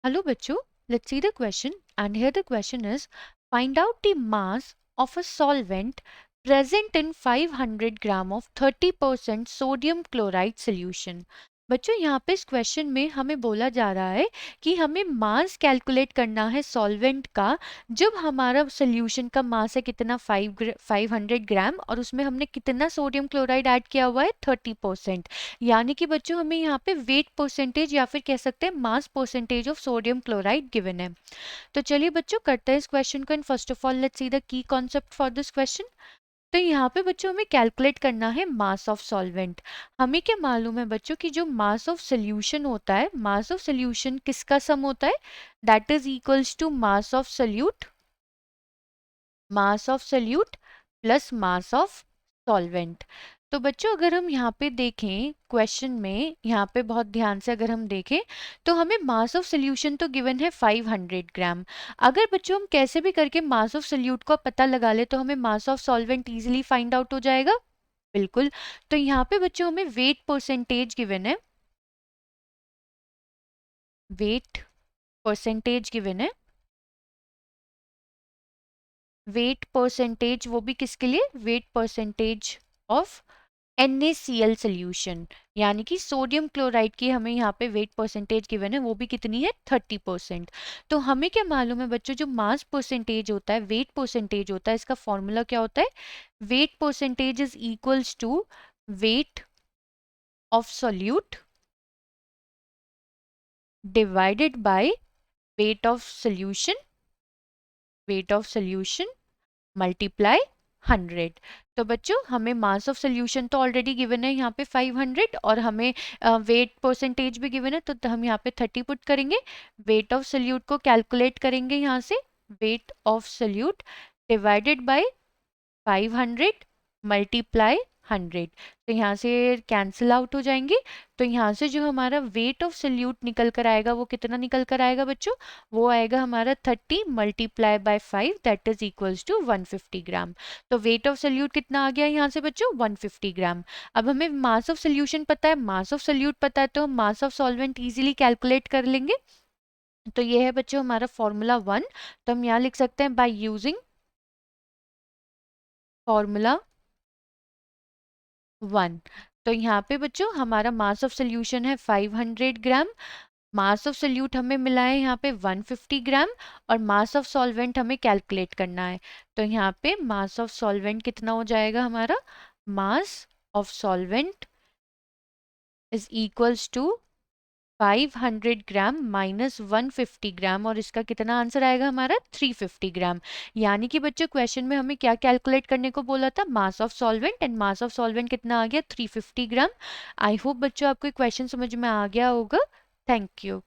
Hello bachcho, let's see the question, and here the question is, find out the mass of a solvent present in 500 gram of 30% sodium chloride solution। बच्चों यहाँ पे इस question में हमें बोला जा रहा है कि हमें मास कैलकुलेट करना है सॉल्वेंट का जब हमारा सोल्यूशन का मास है कितना 500 ग्राम और उसमें हमने कितना सोडियम क्लोराइड ऐड किया हुआ है 30%। यानी कि बच्चों हमें यहाँ पे वेट परसेंटेज या फिर कह सकते हैं mass percentage of sodium chloride given है। तो चलिए बच्चों करते हैं इस क्वेश्चन को and first of all let's see the key concept for this question. तो यहाँ पे बच्चों हमें कैलकुलेट करना है मास ऑफ सॉल्वेंट। हमें क्या मालूम है बच्चों कि जो मास ऑफ सोल्यूशन होता है, मास ऑफ सोल्यूशन किसका सम होता है, that is equals to mass of solute plus mass of solvent. तो बच्चों अगर हम यहाँ पे देखें क्वेश्चन में, यहाँ पे बहुत ध्यान से अगर हम देखें तो हमें मास ऑफ सोल्यूशन तो गिवन है 500 ग्राम। अगर बच्चों हम कैसे भी करके मास ऑफ सोल्यूट को पता लगा ले तो हमें mass of solvent easily find out हो जाएगा। बिल्कुल। तो यहाँ पे बच्चों हमें वेट परसेंटेज गिवन है, वेट परसेंटेज गिवन है, वेट परसेंटेज वो भी किसके लिए, wait percentage of NaCl solution, यानी कि सोडियम क्लोराइड की हमें यहाँ पे वेट परसेंटेज गिवन है, वो भी कितनी है 30%। तो हमें क्या मालूम है बच्चों, जो मास परसेंटेज होता है, वेट परसेंटेज होता है, इसका फॉर्मूला क्या होता है, weight percentage is equals to weight of solute divided by weight of solution, weight of solution multiply 100। तो बच्चों हमें मास ऑफ सोल्यूशन तो ऑलरेडी गिवन है यहाँ पे 500 और हमें वेट परसेंटेज भी गिवन है, तो हम यहाँ पे 30 पुट करेंगे। वेट ऑफ सोल्यूट को कैलकुलेट करेंगे यहाँ से, wait of solute divided bye 500 multiply 100। तो यहाँ से कैंसिल आउट हो जाएंगे। तो यहाँ से जो हमारा वेट ऑफ सोल्यूट निकल कर आएगा वो कितना निकल कर आएगा बच्चों, वो आएगा हमारा 30 multiply by 5 that is equals to 150 gram. तो वेट ऑफ सोल्यूट कितना आ गया यहाँ से बच्चों, 150 ग्राम। अब हमें मास ऑफ सोल्यूशन पता है, मास ऑफ सोल्यूट पता है, तो हम मास ऑफ सॉल्वेंट इजीली कैलकुलेट कर लेंगे। तो ये है बच्चों हमारा फॉर्मूला 1। तो हम यहाँ लिख सकते हैं बाय यूजिंग फॉर्मूला 1। तो यहाँ पे बच्चों हमारा मास ऑफ सोल्यूशन है 500 ग्राम, मास ऑफ सोल्यूट हमें मिला है यहाँ पे 150 ग्राम और मास ऑफ सॉल्वेंट हमें कैलकुलेट करना है। तो यहाँ पे मास ऑफ सॉल्वेंट कितना हो जाएगा हमारा, mass of solvent is equals to 500 gram minus 150 gram और इसका कितना आंसर आएगा हमारा 350 ग्राम। यानी कि बच्चों क्वेश्चन में हमें क्या कैलकुलेट करने को बोला था, मास of solvent, and mass of solvent कितना आ गया 350 ग्राम। आई होप बच्चों आपको क्वेश्चन समझ में आ गया होगा। Thank you.